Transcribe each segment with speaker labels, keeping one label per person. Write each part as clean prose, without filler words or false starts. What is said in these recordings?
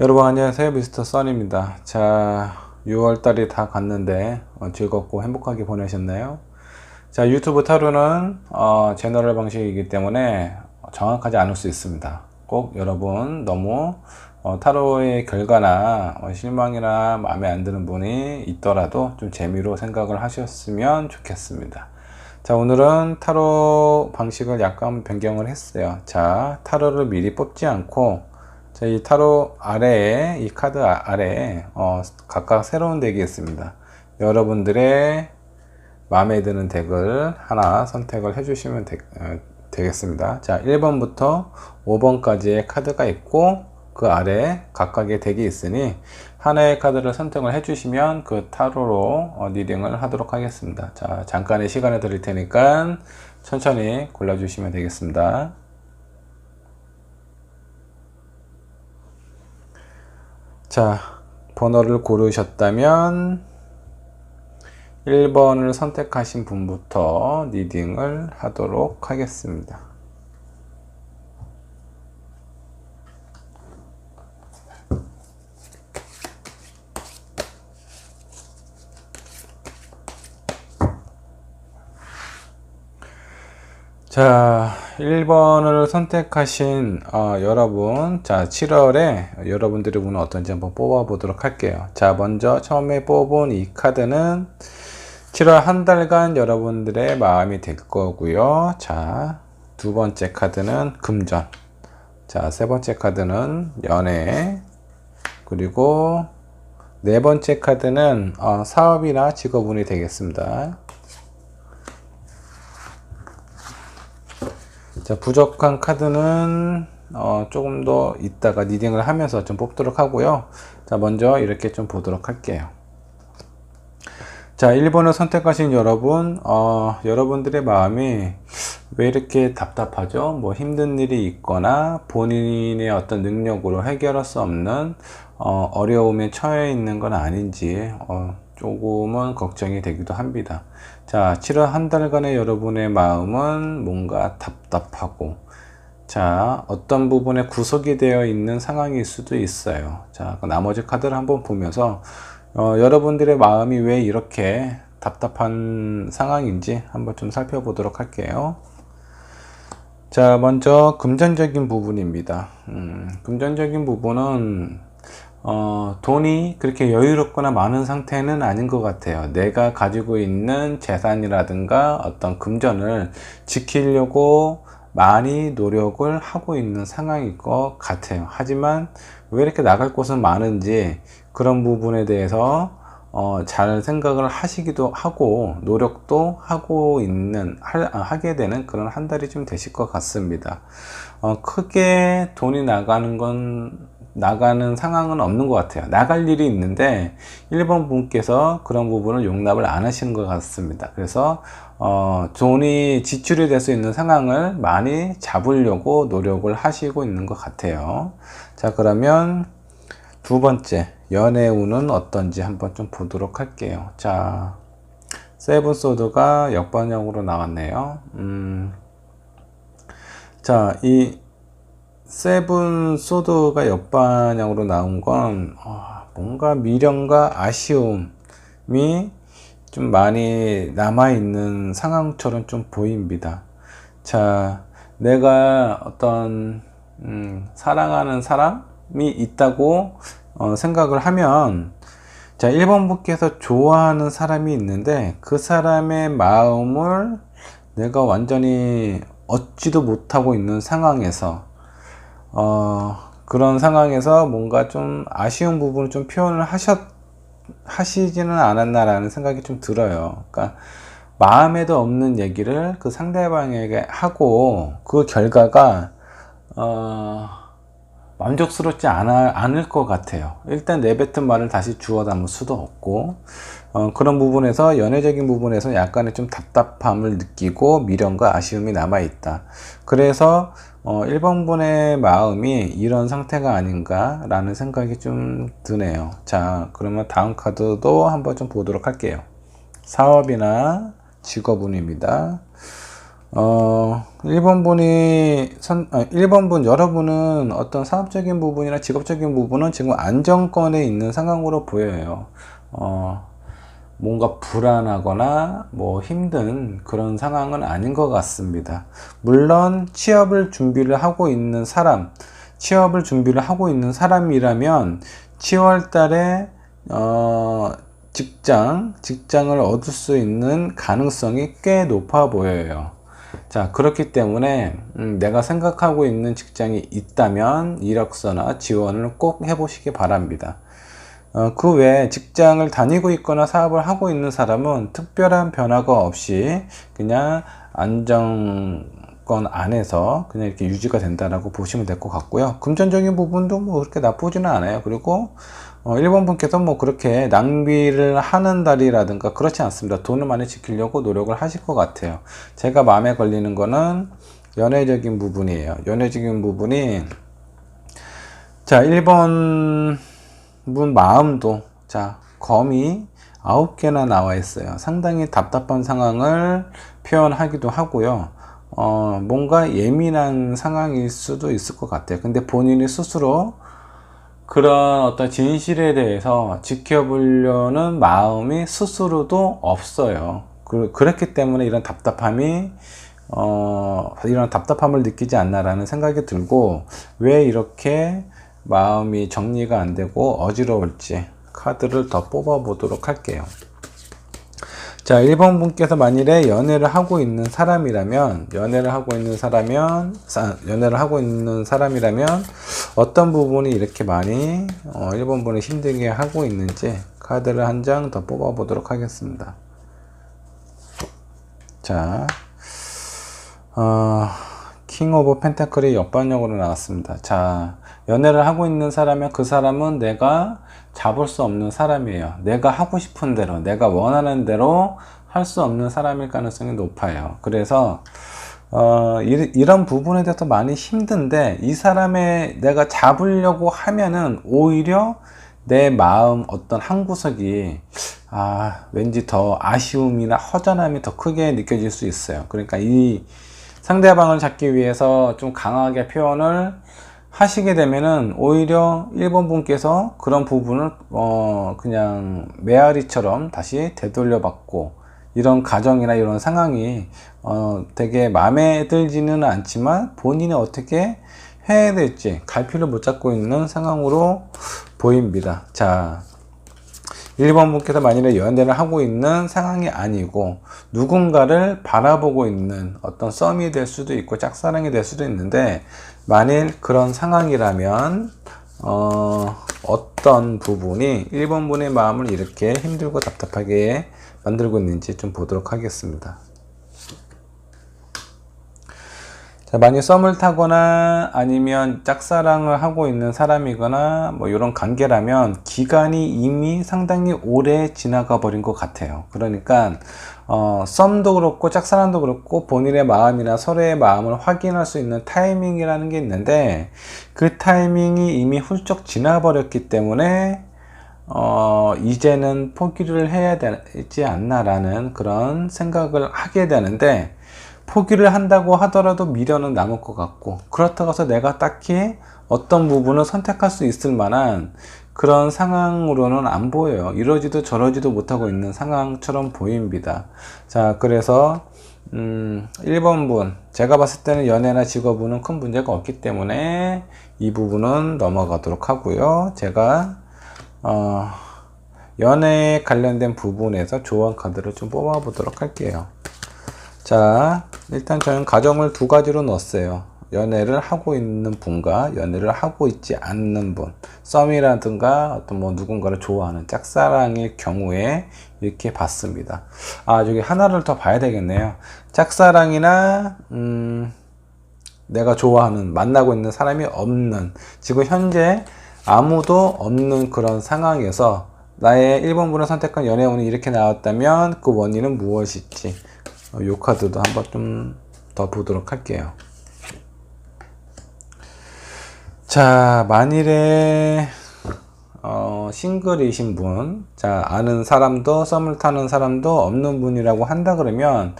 Speaker 1: 여러분 안녕하세요. 미스터 써니입니다. 자, 6월달이 다 갔는데 즐겁고 행복하게 보내셨나요? 자, 유튜브 타로는 제너럴 방식이기 때문에 정확하지 않을 수 있습니다. 꼭 여러분 너무 타로의 결과나 실망이나 마음에 안 드는 분이 있더라도 좀 재미로 생각을 하셨으면 좋겠습니다. 자, 오늘은 타로 방식을 약간 변경을 했어요. 자, 타로를 미리 뽑지 않고 자, 이 타로 아래에, 이 카드 아래에 각각 새로운 덱이 있습니다. 여러분들의 마음에 드는 덱을 하나 선택을 해주시면 되겠습니다. 자, 1번부터 5번까지의 카드가 있고 그 아래에 각각의 덱이 있으니 하나의 카드를 선택을 해주시면 그 타로로 리딩을 하도록 하겠습니다. 자, 잠깐의 시간을 드릴 테니까 천천히 골라주시면 되겠습니다. 자, 번호를 고르셨다면 1번을 선택하신 분부터 리딩을 하도록 하겠습니다. 자, 1번을 선택하신 여러분, 자, 7월에 여러분들의 운은 어떤지 한번 뽑아 보도록 할게요. 자, 먼저 처음에 뽑은 이 카드는 7월 한 달간 여러분들의 마음이 될 거고요. 자, 두 번째 카드는 금전, 자, 세 번째 카드는 연애, 그리고 네 번째 카드는 사업이나 직업운이 되겠습니다. 자, 부족한 카드는 조금 더 이따가 리딩을 하면서 좀 뽑도록 하고요. 자, 먼저 이렇게 좀 보도록 할게요. 자, 1번을 선택하신 여러분, 여러분들의 마음이 왜 이렇게 답답하죠? 뭐 힘든 일이 있거나 본인의 어떤 능력으로 해결할 수 없는 어려움에 처해 있는 건 아닌지 조금은 걱정이 되기도 합니다. 자, 7월 한 달간의 여러분의 마음은 뭔가 답답하고, 자, 어떤 부분에 구속이 되어 있는 상황일 수도 있어요. 자, 나머지 카드를 한번 보면서 여러분들의 마음이 왜 이렇게 답답한 상황인지 한번 좀 살펴보도록 할게요. 자, 먼저 금전적인 부분입니다. 금전적인 부분은 돈이 그렇게 여유롭거나 많은 상태는 아닌 것 같아요. 내가 가지고 있는 재산이라든가 어떤 금전을 지키려고 많이 노력을 하고 있는 상황일 것 같아요. 하지만 왜 이렇게 나갈 곳은 많은지 그런 부분에 대해서 잘 생각을 하시기도 하고 노력도 하고 하게 되는 그런 한 달이 좀 되실 것 같습니다. 크게 돈이 나가는 상황은 없는 것 같아요. 나갈 일이 있는데 1번 분께서 그런 부분을 용납을 안 하시는 것 같습니다. 그래서 돈이 지출이 될 수 있는 상황을 많이 잡으려고 노력을 하시고 있는 것 같아요. 자, 그러면 두 번째 연애 운은 어떤지 한번 좀 보도록 할게요. 자, 세븐 소드가 역반영으로 나왔네요. 자, 이 세븐 소드가 역반영으로 나온 건 뭔가 미련과 아쉬움이 좀 많이 남아있는 상황처럼 좀 보입니다. 자, 내가 어떤 사랑하는 사람이 있다고 생각을 하면, 자, 1번 분께서 좋아하는 사람이 있는데 그 사람의 마음을 내가 완전히 얻지도 못하고 있는 상황에서 그런 상황에서 뭔가 좀 아쉬운 부분을 좀 표현을 하시지는 않았나라는 생각이 좀 들어요. 그러니까 마음에도 없는 얘기를 그 상대방에게 하고 그 결과가 만족스럽지 않을 것 같아요. 일단 내뱉은 말을 다시 주워 담을 수도 없고, 그런 부분에서 연애적인 부분에서 약간의 좀 답답함을 느끼고 미련과 아쉬움이 남아있다. 그래서 1번 분의 마음이 이런 상태가 아닌가 라는 생각이 좀 드네요. 자, 그러면 다음 카드도 한번 좀 보도록 할게요. 사업이나 직업운입니다. 1번 분이 1번 분 여러분은 어떤 사업적인 부분이나 직업적인 부분은 지금 안정권에 있는 상황으로 보여요. 뭔가 불안하거나 뭐 힘든 그런 상황은 아닌 것 같습니다. 물론 취업을 준비를 하고 있는 사람이라면 7월 달에 직장을 얻을 수 있는 가능성이 꽤 높아 보여요. 자, 그렇기 때문에 내가 생각하고 있는 직장이 있다면 이력서나 지원을 꼭 해보시기 바랍니다. 그 외에 직장을 다니고 있거나 사업을 하고 있는 사람은 특별한 변화가 없이 그냥 안정권 안에서 그냥 이렇게 유지가 된다라고 보시면 될 것 같고요. 금전적인 부분도 뭐 그렇게 나쁘지는 않아요. 그리고 1번 분께서 뭐 그렇게 낭비를 하는 달이라든가 그렇지 않습니다. 돈을 많이 지키려고 노력을 하실 것 같아요. 제가 마음에 걸리는 거는 연애적인 부분이에요. 연애적인 부분이, 자, 1번 분 마음도, 자, 검이 9개나 나와 있어요. 상당히 답답한 상황을 표현하기도 하고요. 뭔가 예민한 상황일 수도 있을 것 같아요. 근데 본인이 스스로 그런 어떤 진실에 대해서 지켜보려는 마음이 스스로도 없어요. 그렇기 때문에 이런 답답함을 느끼지 않나라는 생각이 들고, 왜 이렇게 마음이 정리가 안 되고 어지러울지 카드를 더 뽑아 보도록 할게요. 자, 1번 분께서 만일에 연애를 하고 있는 사람이라면 어떤 부분이 이렇게 많이 1번 분을 힘들게 하고 있는지 카드를 한 장 더 뽑아 보도록 하겠습니다. 자, 킹 오브 펜타클이 역반역으로 나왔습니다. 자, 연애를 하고 있는 사람이면 그 사람은 내가 잡을 수 없는 사람이에요. 내가 하고 싶은 대로, 내가 원하는 대로 할 수 없는 사람일 가능성이 높아요. 그래서 이런 부분에 대해서 많이 힘든데, 이 사람의 내가 잡으려고 하면은 오히려 내 마음 어떤 한 구석이 왠지 더 아쉬움이나 허전함이 더 크게 느껴질 수 있어요. 그러니까 이 상대방을 잡기 위해서 좀 강하게 표현을 하시게 되면은 오히려 1번 분께서 그런 부분을 그냥 메아리처럼 다시 되돌려 받고, 이런 가정이나 이런 상황이 되게 마음에 들지는 않지만 본인이 어떻게 해야 될지 갈피를 못 잡고 있는 상황으로 보입니다. 자, 1번 분께서 만일에 연애를 하고 있는 상황이 아니고 누군가를 바라보고 있는 어떤 썸이 될 수도 있고 짝사랑이 될 수도 있는데, 만일 그런 상황이라면 어떤 부분이 1번 분의 마음을 이렇게 힘들고 답답하게 만들고 있는지 좀 보도록 하겠습니다. 자, 만약 썸을 타거나 아니면 짝사랑을 하고 있는 사람이거나 뭐 이런 관계라면 기간이 이미 상당히 오래 지나가 버린 것 같아요. 그러니까 썸도 그렇고 짝사랑도 그렇고 본인의 마음이나 서로의 마음을 확인할 수 있는 타이밍이라는 게 있는데, 그 타이밍이 이미 훌쩍 지나 버렸기 때문에 이제는 포기를 해야 되지 않나라는 그런 생각을 하게 되는데, 포기를 한다고 하더라도 미련은 남을 것 같고, 그렇다고 해서 내가 딱히 어떤 부분을 선택할 수 있을 만한 그런 상황으로는 안 보여요. 이러지도 저러지도 못하고 있는 상황처럼 보입니다. 자, 그래서 1번 분, 제가 봤을 때는 연애나 직업은 큰 문제가 없기 때문에 이 부분은 넘어가도록 하고요. 제가 연애에 관련된 부분에서 조언 카드를 좀 뽑아 보도록 할게요. 자, 일단 저는 가정을 두 가지로 넣었어요. 연애를 하고 있는 분과 연애를 하고 있지 않는 분, 썸이라든가 어떤 뭐 누군가를 좋아하는 짝사랑일 경우에 이렇게 봤습니다. 저기 하나를 더 봐야 되겠네요. 짝사랑이나 내가 좋아하는, 만나고 있는 사람이 없는, 지금 현재 아무도 없는 그런 상황에서 나의 1번 분을 선택한 연애운이 이렇게 나왔다면 그 원인은 무엇일지, 이 카드도 한번 좀 더 보도록 할게요. 자, 만일에 싱글이신 분, 자, 아는 사람도 썸을 타는 사람도 없는 분이라고 한다 그러면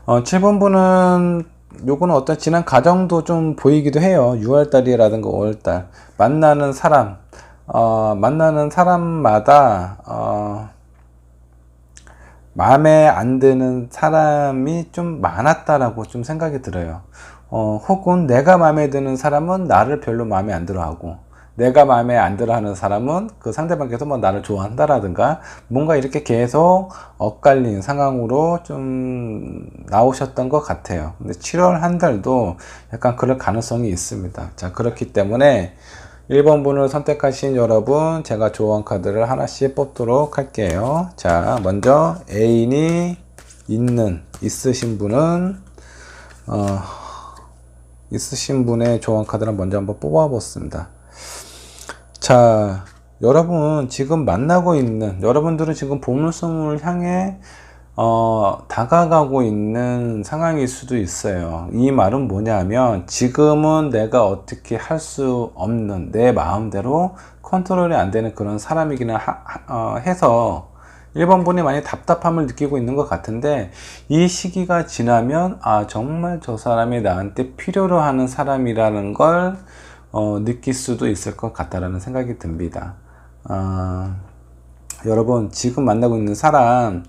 Speaker 1: 7번분은 요거는 어떤 지난 과정도 좀 보이기도 해요. 6월달이라든가 5월달 만나는 사람, 만나는 사람마다 마음에 안 드는 사람이 좀 많았다라고 좀 생각이 들어요. 혹은 내가 마음에 드는 사람은 나를 별로 마음에 안 들어 하고, 내가 마음에 안 들어 하는 사람은 그 상대방께서 뭐 나를 좋아한다라든가, 뭔가 이렇게 계속 엇갈린 상황으로 좀 나오셨던 것 같아요. 근데 7월 한 달도 약간 그럴 가능성이 있습니다. 자, 그렇기 때문에 1번 분을 선택하신 여러분, 제가 조언 카드를 하나씩 뽑도록 할게요. 자, 먼저 애인이 있으신 분은 있으신 분의 조언 카드를 먼저 한번 뽑아보겠습니다. 자, 여러분 지금 만나고 있는, 여러분들은 지금 보물섬을 향해 다가가고 있는 상황일 수도 있어요. 이 말은 뭐냐면, 지금은 내가 어떻게 할 수 없는, 내 마음대로 컨트롤이 안 되는 그런 사람이기는 해서 1번 분이 많이 답답함을 느끼고 있는 것 같은데, 이 시기가 지나면 정말 저 사람이 나한테 필요로 하는 사람이라는 걸 느낄 수도 있을 것 같다라는 생각이 듭니다. 여러분 지금 만나고 있는 사람,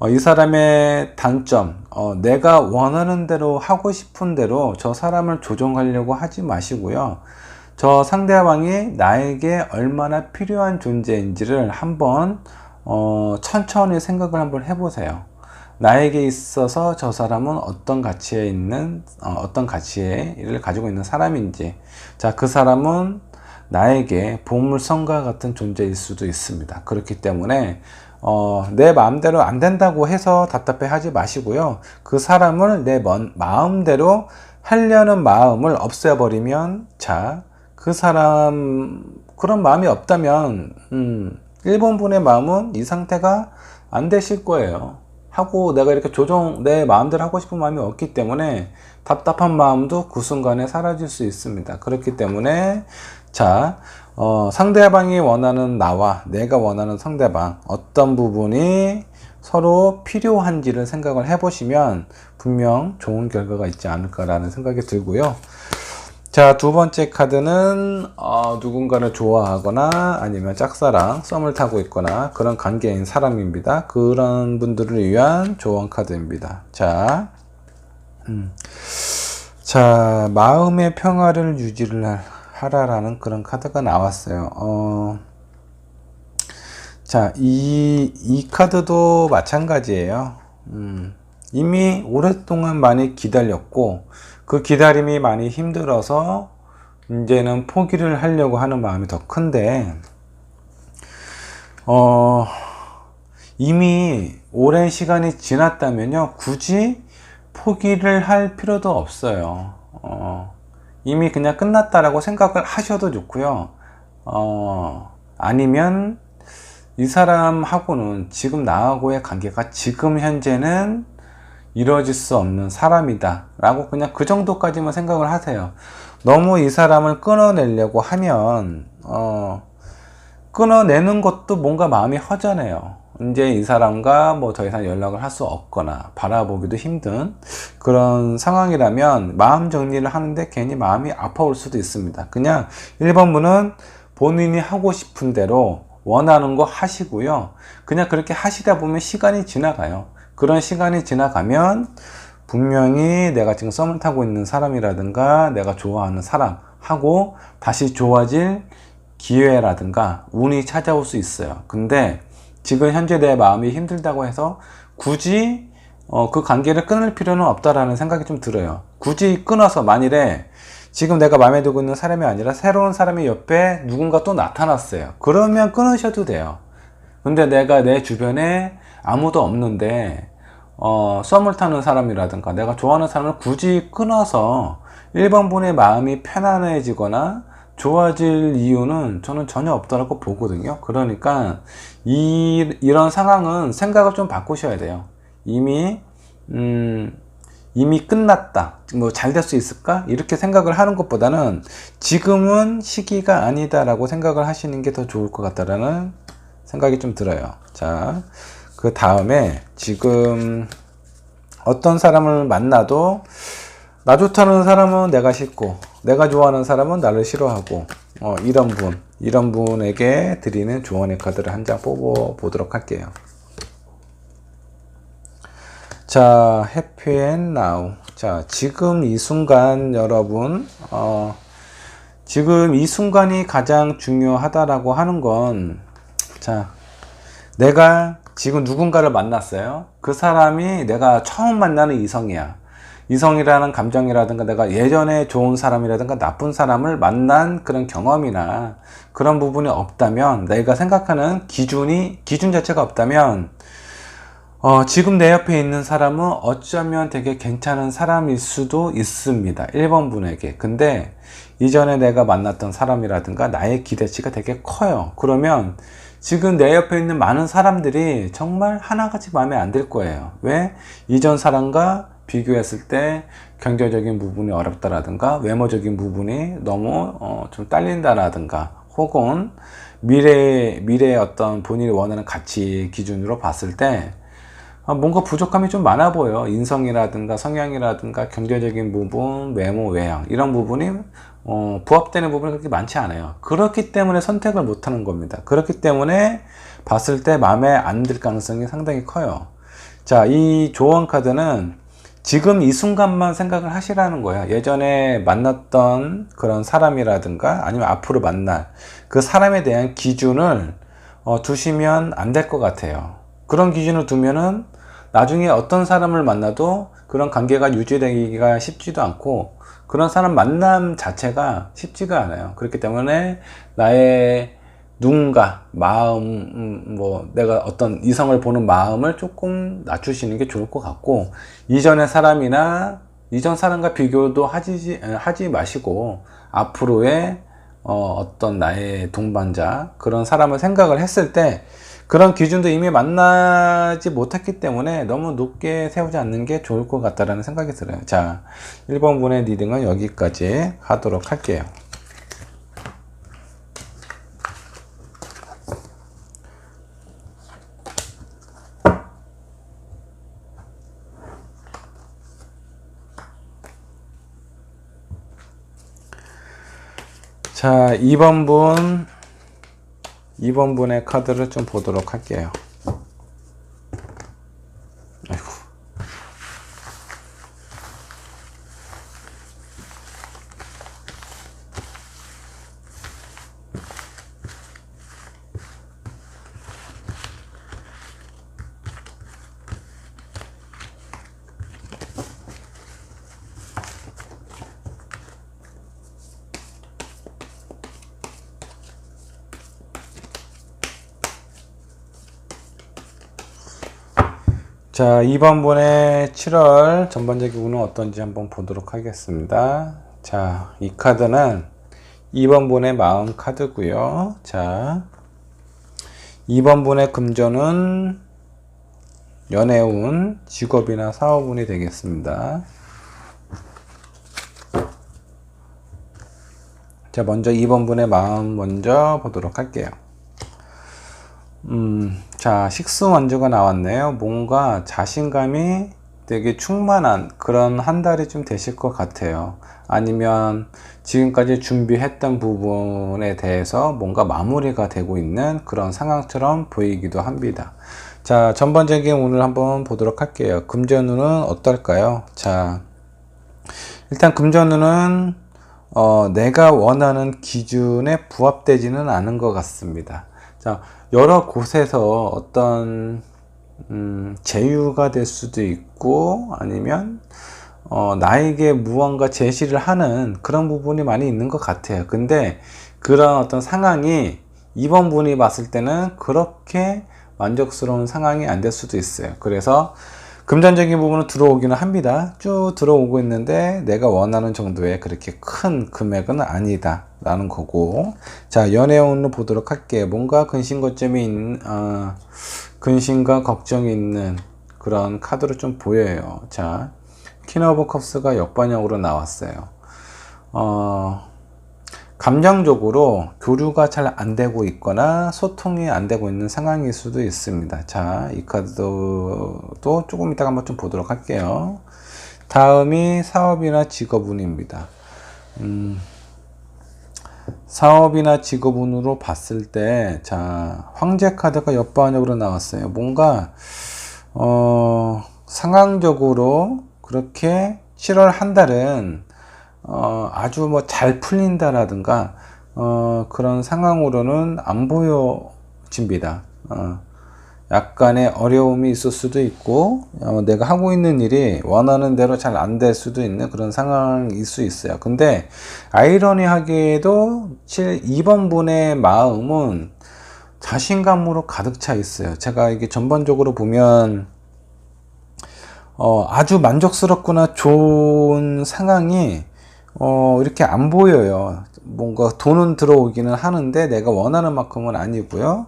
Speaker 1: 이 사람의 단점, 내가 원하는 대로 하고 싶은 대로 저 사람을 조종하려고 하지 마시고요. 저 상대방이 나에게 얼마나 필요한 존재인지를 한번 천천히 생각을 한번 해보세요. 나에게 있어서 저 사람은 어떤 어떤 가치를 가지고 있는 사람인지. 자, 그 사람은 나에게 보물섬과 같은 존재일 수도 있습니다. 그렇기 때문에 내 마음대로 안 된다고 해서 답답해 하지 마시고요. 그 사람을 내 마음대로 하려는 마음을 없애버리면, 자, 그 사람 그런 마음이 없다면 1번 분의 마음은 이 상태가 안 되실 거예요. 하고 내가 이렇게 내 마음대로 하고 싶은 마음이 없기 때문에 답답한 마음도 그 순간에 사라질 수 있습니다. 그렇기 때문에 자, 상대방이 원하는 나와 내가 원하는 상대방, 어떤 부분이 서로 필요한지를 생각을 해보시면 분명 좋은 결과가 있지 않을까라는 생각이 들고요. 자, 두 번째 카드는 누군가를 좋아하거나 아니면 짝사랑, 썸을 타고 있거나 그런 관계인 사람입니다. 그런 분들을 위한 조언 카드입니다. 자, 자, 마음의 평화를 유지를 하라라는 그런 카드가 나왔어요. 자, 이 카드도 마찬가지예요. 이미 오랫동안 많이 기다렸고, 그 기다림이 많이 힘들어서 이제는 포기를 하려고 하는 마음이 더 큰데, 이미 오랜 시간이 지났다면요, 굳이 포기를 할 필요도 없어요. 이미 그냥 끝났다라고 생각을 하셔도 좋고요. 아니면 이 사람하고는 지금 나하고의 관계가 지금 현재는 이루어질 수 없는 사람이다 라고 그냥 그 정도까지만 생각을 하세요. 너무 이 사람을 끊어내려고 하면 끊어내는 것도 뭔가 마음이 허전해요. 이제 이 사람과 뭐 더 이상 연락을 할 수 없거나 바라보기도 힘든 그런 상황이라면 마음 정리를 하는데 괜히 마음이 아파올 수도 있습니다. 그냥 1번 분은 본인이 하고 싶은 대로 원하는 거 하시고요. 그냥 그렇게 하시다 보면 시간이 지나가요. 그런 시간이 지나가면 분명히 내가 지금 썸을 타고 있는 사람이라든가 내가 좋아하는 사람하고 다시 좋아질 기회라든가 운이 찾아올 수 있어요. 근데 지금 현재 내 마음이 힘들다고 해서 굳이 그 관계를 끊을 필요는 없다라는 생각이 좀 들어요. 굳이 끊어서 만일에 지금 내가 마음에 들고 있는 사람이 아니라 새로운 사람이 옆에 누군가 또 나타났어요. 그러면 끊으셔도 돼요. 근데 내가 내 주변에 아무도 없는데 썸을 타는 사람이라든가 내가 좋아하는 사람을 굳이 끊어서 1번 분의 마음이 편안해지거나 좋아질 이유는 저는 전혀 없다고 보거든요. 그러니까 이런 상황은 생각을 좀 바꾸셔야 돼요. 이미 끝났다, 뭐 잘 될 수 있을까 이렇게 생각을 하는 것보다는 지금은 시기가 아니다 라고 생각을 하시는 게 더 좋을 것 같다라는 생각이 좀 들어요. 자, 그 다음에 지금 어떤 사람을 만나도 나 좋다는 사람은 내가 싫고 내가 좋아하는 사람은 나를 싫어하고 이런 분에게 드리는 조언의 카드를 한 장 뽑아 보도록 할게요. 자, 해피 앤 나우. 자, 지금 이 순간 여러분 지금 이 순간이 가장 중요하다라고 하는 건, 자, 내가 지금 누군가를 만났어요. 그 사람이 내가 처음 만나는 이성이야. 이성이라는 감정이라든가 내가 예전에 좋은 사람이라든가 나쁜 사람을 만난 그런 경험이나 그런 부분이 없다면, 내가 생각하는 기준 자체가 없다면, 지금 내 옆에 있는 사람은 어쩌면 되게 괜찮은 사람일 수도 있습니다. 1번 분에게. 근데 이전에 내가 만났던 사람이라든가 나의 기대치가 되게 커요. 그러면 지금 내 옆에 있는 많은 사람들이 정말 하나같이 마음에 안 들 거예요. 왜? 이전 사람과 비교했을 때 경제적인 부분이 어렵다라든가 외모적인 부분이 너무 좀 딸린다라든가, 혹은 미래의 어떤 본인이 원하는 가치 기준으로 봤을 때 뭔가 부족함이 좀 많아 보여. 인성이라든가 성향이라든가 경제적인 부분, 외모, 외형 이런 부분이 부합되는 부분이 그렇게 많지 않아요. 그렇기 때문에 선택을 못 하는 겁니다. 그렇기 때문에 봤을 때 마음에 안 들 가능성이 상당히 커요. 자, 이 조언 카드는 지금 이 순간만 생각을 하시라는 거야. 예전에 만났던 그런 사람이라든가 아니면 앞으로 만날 그 사람에 대한 기준을 두시면 안 될 것 같아요. 그런 기준을 두면은 나중에 어떤 사람을 만나도 그런 관계가 유지되기가 쉽지도 않고, 그런 사람 만남 자체가 쉽지가 않아요. 그렇기 때문에 나의 누군가 마음, 내가 어떤 이성을 보는 마음을 조금 낮추시는 게 좋을 것 같고, 이전 사람과 비교도 하지 마시고, 앞으로의 어떤 나의 동반자, 그런 사람을 생각을 했을 때 그런 기준도 이미 만나지 못했기 때문에 너무 높게 세우지 않는 게 좋을 것 같다라는 생각이 들어요. 자, 1번 분의 리딩은 여기까지 하도록 할게요. 자, 2번 분의 카드를 좀 보도록 할게요. 아이고. 자, 2번 분의 7월 전반적인 운은 어떤지 한번 보도록 하겠습니다. 자, 이 카드는 2번 분의 마음 카드고요. 자, 2번 분의 금전은 연애운, 직업이나 사업운이 되겠습니다. 자, 먼저 2번 분의 마음 먼저 보도록 할게요. 자, 식스원주가 나왔네요. 뭔가 자신감이 되게 충만한 그런 한 달이 좀 되실 것 같아요. 아니면 지금까지 준비했던 부분에 대해서 뭔가 마무리가 되고 있는 그런 상황처럼 보이기도 합니다. 자, 전반적인 운을 한번 보도록 할게요. 금전운은 어떨까요? 자, 일단 금전운은 내가 원하는 기준에 부합되지는 않은 것 같습니다. 자, 여러 곳에서 어떤 제휴가 될 수도 있고, 아니면 나에게 무언가 제시를 하는 그런 부분이 많이 있는 것 같아요. 근데 그런 어떤 상황이 2번 분이 봤을 때는 그렇게 만족스러운 상황이 안 될 수도 있어요. 그래서 금전적인 부분은 들어오기는 합니다. 쭉 들어오고 있는데 내가 원하는 정도의 그렇게 큰 금액은 아니다 라는 거고, 자, 연애운을 보도록 할게요. 뭔가 근심과 걱정이 있는 그런 카드로 좀 보여요. 자, 퀸 오브 컵스가 역반영으로 나왔어요. 감정적으로 교류가 잘 안 되고 있거나 소통이 안 되고 있는 상황일 수도 있습니다. 자, 이 카드도 조금 이따가 한번 좀 보도록 할게요. 다음이 사업이나 직업운입니다. 사업이나 직업운으로 봤을 때, 자, 황제 카드가 옆반역으로 나왔어요. 뭔가 상황적으로 그렇게 7월 한 달은 아주 뭐 잘 풀린다라든가 그런 상황으로는 안 보여집니다. 약간의 어려움이 있을 수도 있고 내가 하고 있는 일이 원하는 대로 잘 안 될 수도 있는 그런 상황일 수 있어요. 근데 아이러니하게도 2번 분의 마음은 자신감으로 가득 차 있어요. 제가 이게 전반적으로 보면 아주 만족스럽거나 좋은 상황이 이렇게 안 보여요. 뭔가 돈은 들어오기는 하는데 내가 원하는 만큼은 아니고요.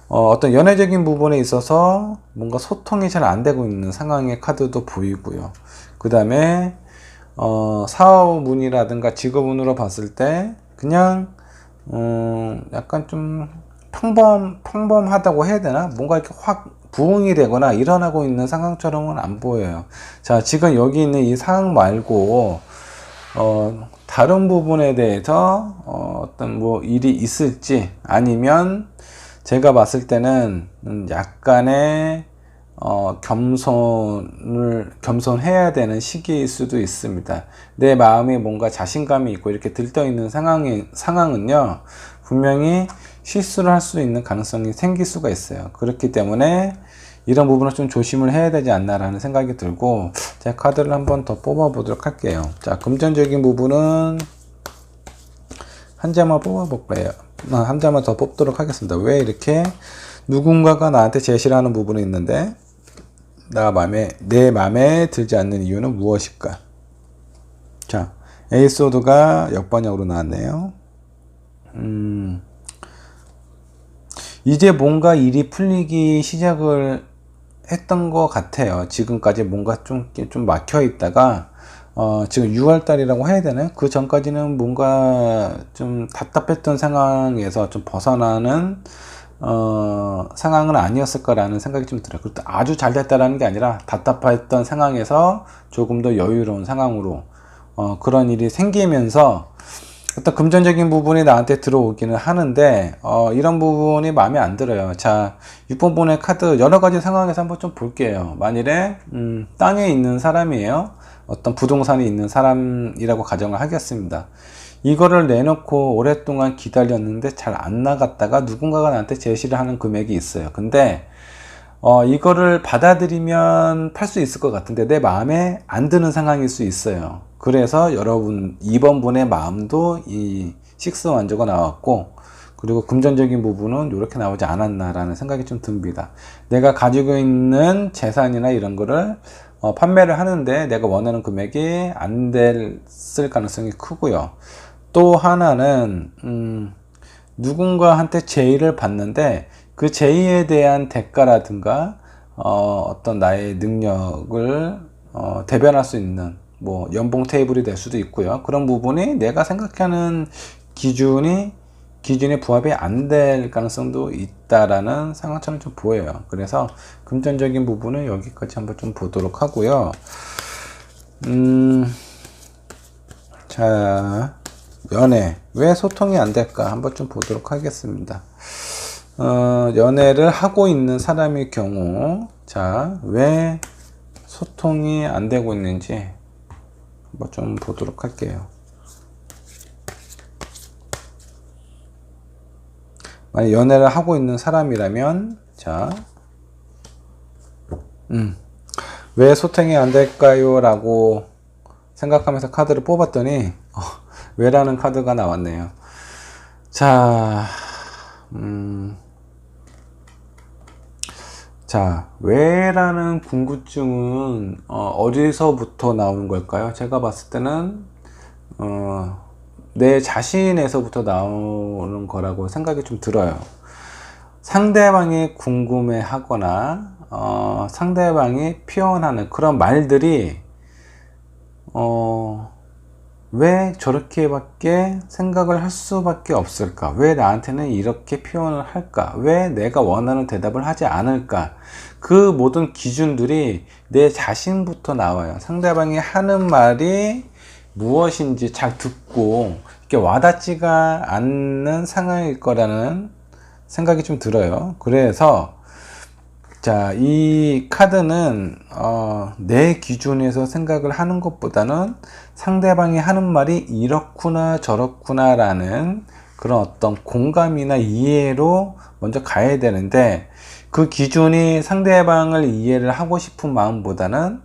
Speaker 1: 어떤 연애적인 부분에 있어서 뭔가 소통이 잘 안 되고 있는 상황의 카드도 보이고요. 그 다음에 사업운이라든가 직업운으로 봤을 때 그냥 약간 좀 평범하다고 해야 되나? 뭔가 이렇게 확 부흥이 되거나 일어나고 있는 상황처럼은 안 보여요. 자, 지금 여기 있는 이 상황 말고 다른 부분에 대해서 어떤 뭐 일이 있을지, 아니면 제가 봤을 때는 약간의 겸손해야 되는 시기일 수도 있습니다. 내 마음에 뭔가 자신감이 있고 이렇게 들떠 있는 상황은요, 분명히 실수를 할 수 있는 가능성이 생길 수가 있어요. 그렇기 때문에 이런 부분을 좀 조심을 해야 되지 않나라는 생각이 들고, 제가 카드를 한번 더 뽑아 보도록 할게요. 자, 금전적인 부분은 한 장만 뽑아 볼까요? 한 장만 더 뽑도록 하겠습니다. 왜 이렇게 누군가가 나한테 제시를 하는 부분이 있는데 내 맘에 들지 않는 이유는 무엇일까? 자, 에이스워드가 역반역으로 나왔네요. 이제 뭔가 일이 풀리기 시작을 했던 것 같아요. 지금까지 뭔가 좀 막혀 있다가 지금 6월 달이라고 해야 되나요? 그 전까지는 뭔가 좀 답답했던 상황에서 좀 벗어나는 상황은 아니었을 거라는 생각이 좀 들어요. 그것도 아주 잘 됐다라는 게 아니라 답답했던 상황에서 조금 더 여유로운 상황으로 그런 일이 생기면서 어떤 금전적인 부분이 나한테 들어오기는 하는데 이런 부분이 마음에 안 들어요. 자, 6번 분의 카드 여러 가지 상황에서 한번 좀 볼게요. 만일에 땅에 있는 사람이에요. 어떤 부동산이 있는 사람이라고 가정을 하겠습니다. 이거를 내놓고 오랫동안 기다렸는데 잘 안 나갔다가 누군가가 나한테 제시를 하는 금액이 있어요. 근데 이거를 받아들이면 팔 수 있을 것 같은데 내 마음에 안 드는 상황일 수 있어요. 그래서 여러분 2번 분의 마음도 이 식스 완저가 나왔고, 그리고 금전적인 부분은 이렇게 나오지 않았나라는 생각이 좀 듭니다. 내가 가지고 있는 재산이나 이런 거를 판매를 하는데 내가 원하는 금액이 안 됐을 가능성이 크고요. 또 하나는 누군가한테 제의를 받는데 그 제의에 대한 대가라든가 어떤 나의 능력을 대변할 수 있는 뭐 연봉 테이블이 될 수도 있고요. 그런 부분이 내가 생각하는 기준에 부합이 안 될 가능성도 있다라는 상황처럼 좀 보여요. 그래서 금전적인 부분은 여기까지 한번 좀 보도록 하고요. 자, 연애 왜 소통이 안 될까 한번 좀 보도록 하겠습니다. 연애를 하고 있는 사람의 경우, 자, 왜 소통이 안 되고 있는지 한번 좀 보도록 할게요. 만약 연애를 하고 있는 사람이라면, 자, 왜 소통이 안 될까요? 라고 생각하면서 카드를 뽑았더니 왜라는 카드가 나왔네요. 자, 자, 왜라는 궁금증은 어디서부터 나오는 걸까요? 제가 봤을 때는 내 자신에서부터 나오는 거라고 생각이 좀 들어요. 상대방이 궁금해 하거나 상대방이 표현하는 그런 말들이 왜 저렇게밖에 생각을 할 수밖에 없을까? 왜 나한테는 이렇게 표현을 할까? 왜 내가 원하는 대답을 하지 않을까? 그 모든 기준들이 내 자신부터 나와요. 상대방이 하는 말이 무엇인지 잘 듣고 이렇게 와닿지가 않는 상황일 거라는 생각이 좀 들어요. 그래서 자, 이 카드는 내 기준에서 생각을 하는 것보다는 상대방이 하는 말이 이렇구나 저렇구나 라는 그런 어떤 공감이나 이해로 먼저 가야 되는데, 그 기준이 상대방을 이해를 하고 싶은 마음보다는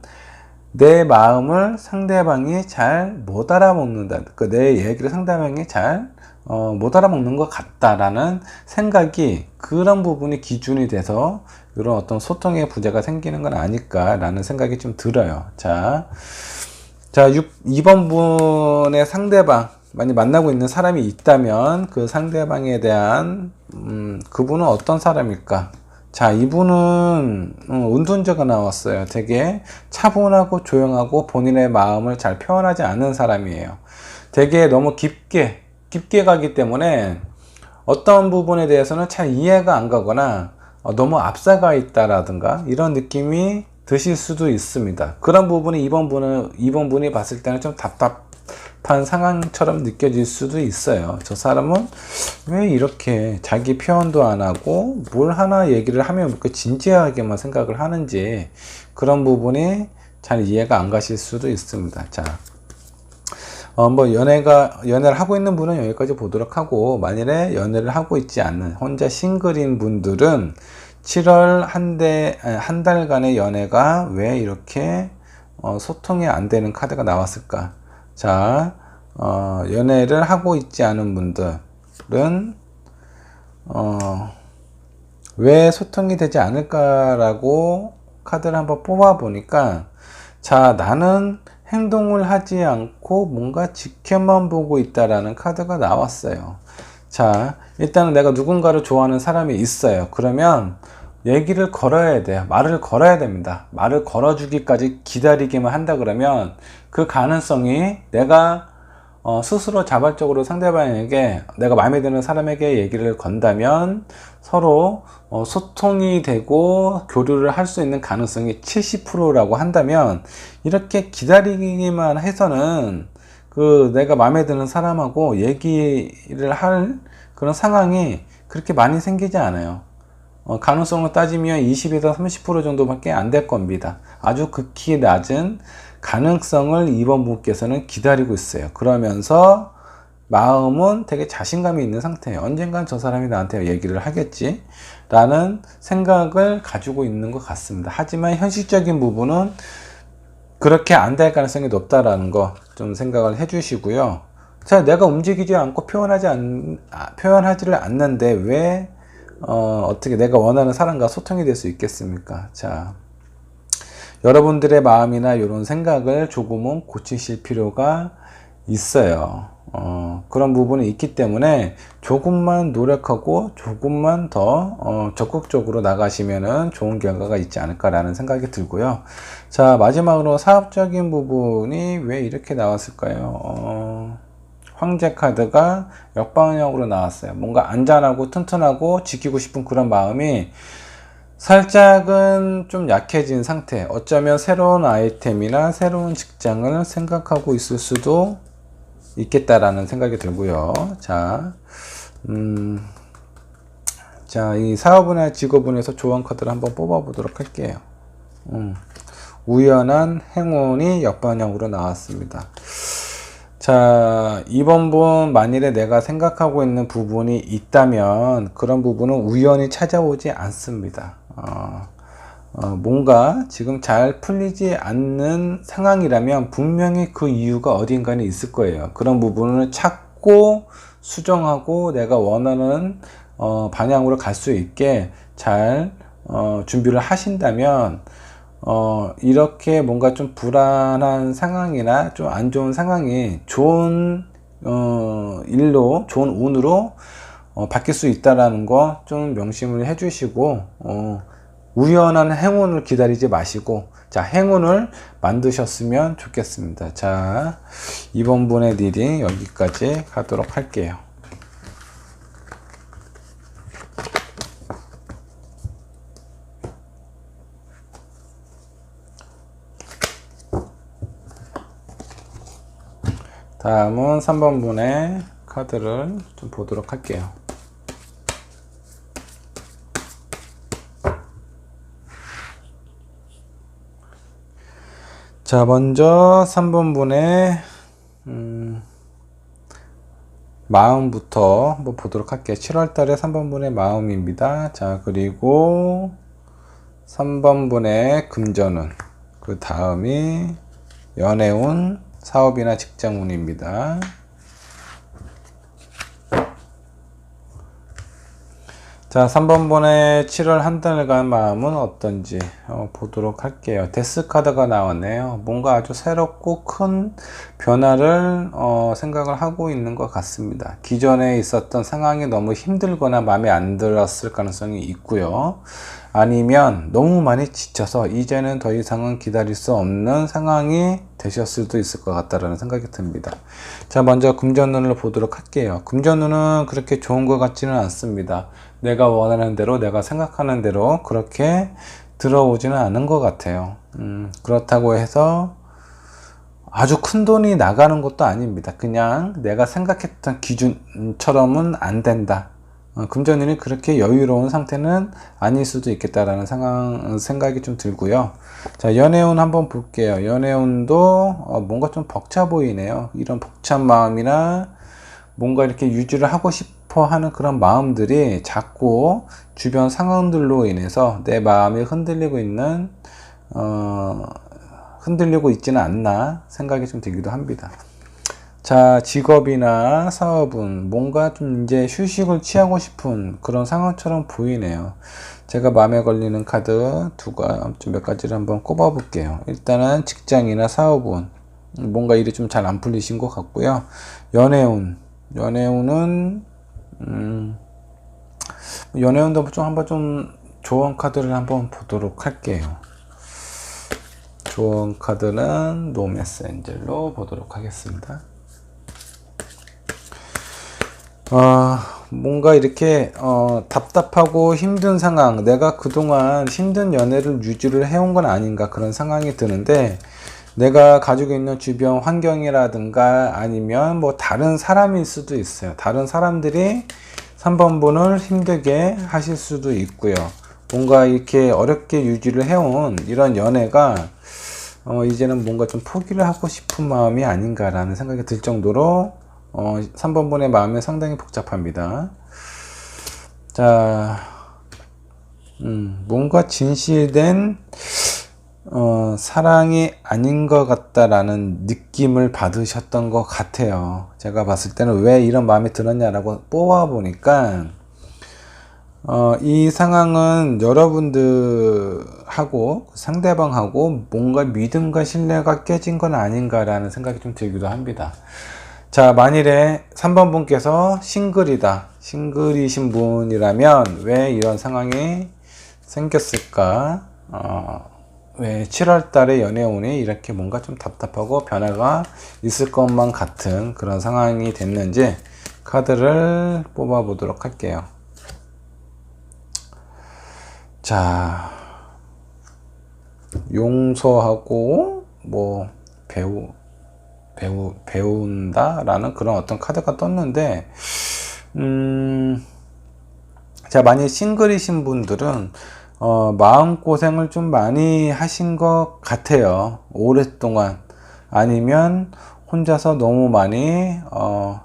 Speaker 1: 내 마음을 상대방이 잘 못 알아먹는다, 내 얘기를 상대방이 잘 못 알아먹는 것 같다라는 생각이, 그런 부분이 기준이 돼서 이런 어떤 소통의 부재가 생기는 건 아닐까라는 생각이 좀 들어요. 자, 2번 분의 상대방, 많이 만나고 있는 사람이 있다면 그 상대방에 대한 그분은 어떤 사람일까? 자, 이분은 은둔자가 나왔어요. 되게 차분하고 조용하고 본인의 마음을 잘 표현하지 않는 사람이에요. 되게 너무 깊게 가기 때문에 어떤 부분에 대해서는 잘 이해가 안 가거나 너무 앞서가 있다라든가 이런 느낌이 드실 수도 있습니다. 그런 부분이 이번 분이 봤을 때는 좀 답답한 상황처럼 느껴질 수도 있어요. 저 사람은 왜 이렇게 자기 표현도 안 하고 뭘 하나 얘기를 하면 그렇게 진지하게만 생각을 하는지, 그런 부분이 잘 이해가 안 가실 수도 있습니다. 자, 연애를 하고 있는 분은 여기까지 보도록 하고, 만일에 연애를 하고 있지 않는 혼자 싱글인 분들은 7월 한 달간의 연애가 왜 이렇게 소통이 안 되는 카드가 나왔을까? 자, 연애를 하고 있지 않은 분들은 왜 소통이 되지 않을까라고 카드를 한번 뽑아 보니까, 자, 나는 행동을 하지 않고 뭔가 지켜만 보고 있다라는 카드가 나왔어요. 자, 일단은 내가 누군가를 좋아하는 사람이 있어요. 그러면 얘기를 걸어야 돼요. 말을 걸어야 됩니다. 말을 걸어주기까지 기다리기만 한다 그러면 그 가능성이, 내가 스스로 자발적으로 상대방에게, 내가 마음에 드는 사람에게 얘기를 건다면 서로 소통이 되고 교류를 할 수 있는 가능성이 70%라고 한다면, 이렇게 기다리기만 해서는 내가 마음에 드는 사람하고 얘기를 할 그런 상황이 그렇게 많이 생기지 않아요. 가능성으로 따지면 20에서 30% 정도밖에 안 될 겁니다. 아주 극히 낮은 가능성을 이번 분께서는 기다리고 있어요. 그러면서 마음은 되게 자신감이 있는 상태예요. 언젠간 저 사람이 나한테 얘기를 하겠지 라는 생각을 가지고 있는 것 같습니다. 하지만 현실적인 부분은 그렇게 안 될 가능성이 높다라는 거 좀 생각을 해 주시고요. 자, 내가 움직이지 않고 표현하지를 않는데 왜 어떻게 내가 원하는 사람과 소통이 될 수 있겠습니까? 자, 여러분들의 마음이나 이런 생각을 조금은 고치실 필요가 있어요. 그런 부분이 있기 때문에 조금만 노력하고 조금만 더 적극적으로 나가시면은 좋은 결과가 있지 않을까라는 생각이 들고요. 자, 마지막으로 사업적인 부분이 왜 이렇게 나왔을까요? 황제 카드가 역방향으로 나왔어요. 뭔가 안전하고 튼튼하고 지키고 싶은 그런 마음이 살짝은 좀 약해진 상태. 어쩌면 새로운 아이템이나 새로운 직장을 생각하고 있을 수도 있겠다라는 생각이 들고요. 자, 이 사업이나 직업운에서 조언 카드를 한번 뽑아 보도록 할게요. 우연한 행운이 역방향으로 나왔습니다. 자, 이번 분 만일에 내가 생각하고 있는 부분이 있다면 그런 부분은 우연히 찾아오지 않습니다. 뭔가 지금 잘 풀리지 않는 상황이라면 분명히 그 이유가 어딘가에 있을 거예요. 그런 부분을 찾고 수정하고 내가 원하는 방향으로 갈 수 있게 잘 준비를 하신다면 이렇게 뭔가 좀 불안한 상황이나 좀 안 좋은 상황이 좋은 일로, 좋은 운으로 바뀔 수 있다라는 거 좀 명심을 해 주시고 우연한 행운을 기다리지 마시고, 자, 행운을 만드셨으면 좋겠습니다. 자, 이번 분의 리딩 여기까지 가도록 할게요. 다음은 3번 분의 카드를 좀 보도록 할게요. 자, 먼저 3번 분의 마음부터 한번 보도록 할게요. 7월 달에 3번 분의 마음입니다. 자, 그리고 3번 분의 금전운, 그 다음이 연애운, 사업이나 직장운입니다. 자, 3번 분의 7월 한 달간 마음은 어떤지 보도록 할게요. 데스 카드가 나왔네요. 뭔가 아주 새롭고 큰 변화를 생각을 하고 있는 것 같습니다. 기존에 있었던 상황이 너무 힘들거나 마음에 안 들었을 가능성이 있고요. 아니면 너무 많이 지쳐서 이제는 더 이상은 기다릴 수 없는 상황이 되셨을 수도 있을 것 같다라는 생각이 듭니다. 자, 먼저 금전운을 보도록 할게요. 금전운은 그렇게 좋은 것 같지는 않습니다. 내가 원하는 대로, 내가 생각하는 대로 그렇게 들어오지는 않은 것 같아요. 그렇다고 해서 아주 큰 돈이 나가는 것도 아닙니다. 그냥 내가 생각했던 기준처럼은 안 된다. 금전운이 그렇게 여유로운 상태는 아닐 수도 있겠다라는 생각이 좀 들고요. 자, 연애운 한번 볼게요. 연애운도 뭔가 좀 벅차 보이네요. 이런 벅찬 마음이나 뭔가 이렇게 유지를 하고 싶어 하는 그런 마음들이 자꾸 주변 상황들로 인해서 내 마음이 흔들리고 있지는 않나 생각이 좀 들기도 합니다. 자, 직업이나 사업은 뭔가 좀 이제 휴식을 취하고 싶은 그런 상황처럼 보이네요. 제가 마음에 걸리는 카드 몇 가지를 한번 꼽아 볼게요. 일단은 직장이나 사업은 뭔가 일이 좀 잘 안 풀리신 것 같고요. 연애운은 연애운도 좀 한번 좀 조언 카드를 한번 보도록 할게요. 조언 카드는 노 메센젤로 보도록 하겠습니다. 뭔가 이렇게 답답하고 힘든 상황, 내가 그동안 힘든 연애를 유지를 해온 건 아닌가 그런 상황이 드는데, 내가 가지고 있는 주변 환경이라든가 아니면 뭐 다른 사람일 수도 있어요. 다른 사람들이 3번 분을 힘들게 하실 수도 있고요. 뭔가 이렇게 어렵게 유지를 해온 이런 연애가 이제는 뭔가 좀 포기를 하고 싶은 마음이 아닌가라는 생각이 들 정도로 3번 분의 마음이 상당히 복잡합니다. 자, 뭔가 진실된 사랑이 아닌 것 같다라는 느낌을 받으셨던 것 같아요. 제가 봤을 때는 왜 이런 마음이 들었냐라고 뽑아보니까 이 상황은 여러분들하고 상대방하고 뭔가 믿음과 신뢰가 깨진 건 아닌가라는 생각이 좀 들기도 합니다. 자, 만일에 3번 분께서 싱글이신 분이라면 왜 이런 상황이 생겼을까? 왜 7월 달에 연애운이 이렇게 뭔가 좀 답답하고 변화가 있을 것만 같은 그런 상황이 됐는지 카드를 뽑아 보도록 할게요. 자, 용서하고 뭐 배운다라는 그런 어떤 카드가 떴는데, 자, 만약 싱글이신 분들은 마음고생을 좀 많이 하신 것 같아요. 오랫동안. 아니면 혼자서 너무 많이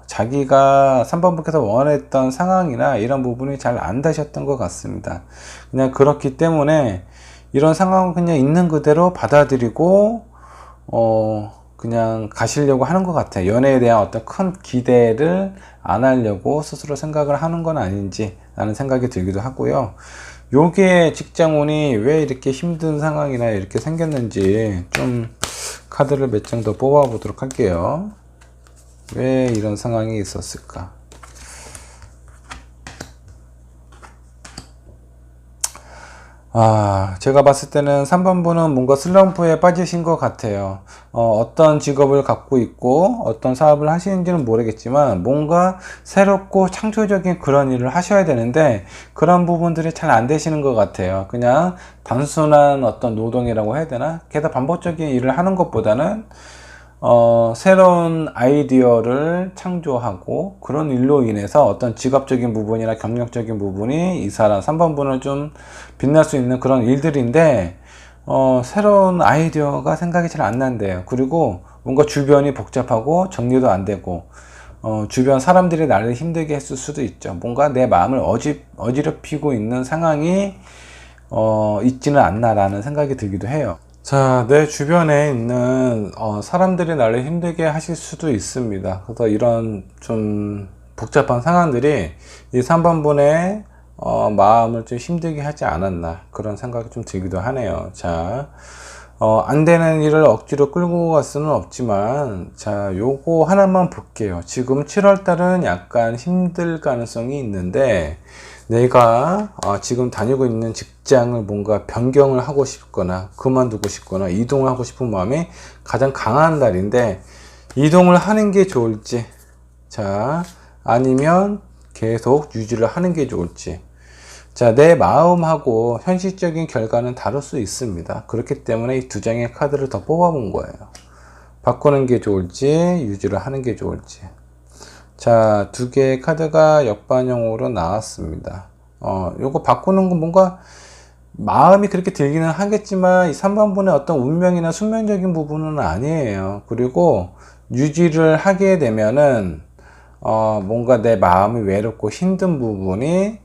Speaker 1: 자기가 3번 분께서 원했던 상황이나 이런 부분이 잘 안 되셨던 것 같습니다. 그냥 그렇기 때문에 이런 상황은 그냥 있는 그대로 받아들이고 그냥 가시려고 하는 것 같아요. 연애에 대한 어떤 큰 기대를 안 하려고 스스로 생각을 하는 건 아닌지 라는 생각이 들기도 하고요. 요게 직장운이 왜 이렇게 힘든 상황이나 이렇게 생겼는지 좀 카드를 몇 장 더 뽑아 보도록 할게요. 왜 이런 상황이 있었을까? 제가 봤을 때는 3번분은 뭔가 슬럼프에 빠지신 것 같아요. 어떤 직업을 갖고 있고 어떤 사업을 하시는지는 모르겠지만 뭔가 새롭고 창조적인 그런 일을 하셔야 되는데 그런 부분들이 잘 안 되시는 것 같아요. 그냥 단순한 어떤 노동이라고 해야 되나? 게다가 반복적인 일을 하는 것보다는 새로운 아이디어를 창조하고 그런 일로 인해서 어떤 직업적인 부분이나 경력적인 부분이 이 사람 3번분을 좀 빛날 수 있는 그런 일들인데 새로운 아이디어가 생각이 잘 안 난대요. 그리고 뭔가 주변이 복잡하고 정리도 안 되고 주변 사람들이 나를 힘들게 했을 수도 있죠. 뭔가 내 마음을 어지럽히고 있는 상황이 있지는 않나라는 생각이 들기도 해요. 자, 내 주변에 있는 사람들이 나를 힘들게 하실 수도 있습니다. 그래서 이런 좀 복잡한 상황들이 이 3번분의 마음을 좀 힘들게 하지 않았나 그런 생각이 좀 들기도 하네요. 자, 안 되는 일을 억지로 끌고 갈 수는 없지만 자, 요거 하나만 볼게요. 지금 7월 달은 약간 힘들 가능성이 있는데 내가 지금 다니고 있는 직장을 뭔가 변경을 하고 싶거나 그만두고 싶거나 이동을 하고 싶은 마음이 가장 강한 달인데 이동을 하는 게 좋을지 자 아니면 계속 유지를 하는 게 좋을지 자, 내 마음하고 현실적인 결과는 다를 수 있습니다. 그렇기 때문에 이 두 장의 카드를 더 뽑아본 거예요. 바꾸는 게 좋을지 유지를 하는 게 좋을지 자, 두 개의 카드가 역반영으로 나왔습니다. 요거 바꾸는 건 뭔가 마음이 그렇게 들기는 하겠지만 이 3번분의 어떤 운명이나 숙명적인 부분은 아니에요. 그리고 유지를 하게 되면은 뭔가 내 마음이 외롭고 힘든 부분이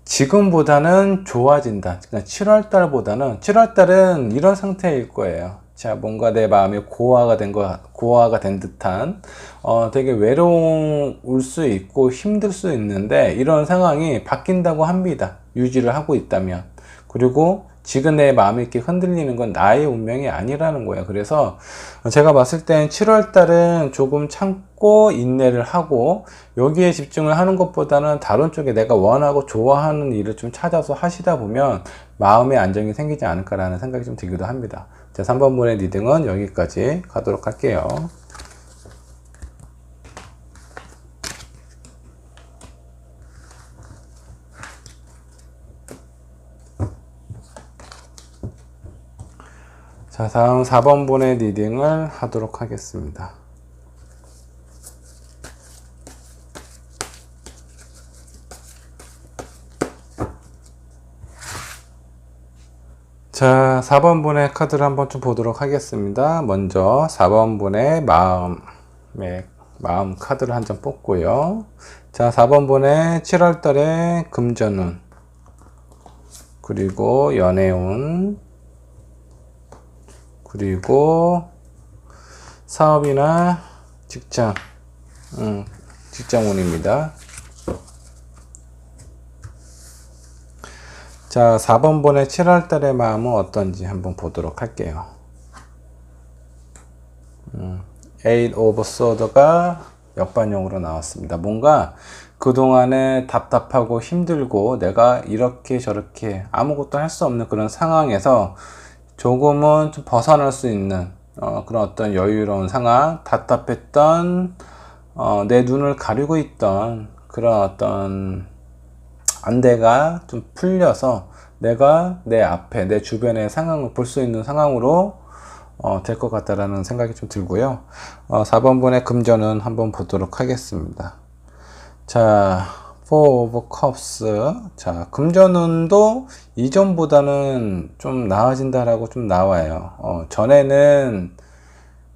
Speaker 1: 지금보다는 좋아진다. 그러니까 7월달은 이런 상태일 거예요. 자, 뭔가 내 마음이 고화가 된 듯한, 되게 외로울 수 있고 힘들 수 있는데, 이런 상황이 바뀐다고 합니다. 유지를 하고 있다면. 그리고 지금 내 마음이 이렇게 흔들리는 건 나의 운명이 아니라는 거예요. 그래서 제가 봤을 땐 7월 달은 조금 참고 인내를 하고 여기에 집중을 하는 것보다는 다른 쪽에 내가 원하고 좋아하는 일을 좀 찾아서 하시다 보면 마음의 안정이 생기지 않을까라는 생각이 좀 들기도 합니다. 자, 3번분의 리딩은 여기까지 가도록 할게요. 자, 다음 4번분의 리딩을 하도록 하겠습니다. 자, 4번분의 카드를 한번 좀 보도록 하겠습니다. 먼저 4번분의 마음 카드를 한 장 뽑고요. 자, 4번분의 7월달의 금전운, 그리고 연애운, 그리고 사업이나 직장운입니다. 자, 4번분의 7월달의 마음은 어떤지 한번 보도록 할게요. Eight of Swords가 역반영으로 나왔습니다. 뭔가 그동안에 답답하고 힘들고 내가 이렇게 저렇게 아무것도 할 수 없는 그런 상황에서 조금은 좀 벗어날 수 있는 그런 어떤 여유로운 상황, 답답했던 내 눈을 가리고 있던 그런 어떤 안대가 좀 풀려서 내가 내 앞에 내 주변의 상황을 볼 수 있는 상황으로 될 것 같다라는 생각이 좀 들고요. 4번분의 금전은 한번 보도록 하겠습니다. 자, Four of Cups. 자, 금전운도 이전보다는 좀 나아진다라고 좀 나와요. 전에는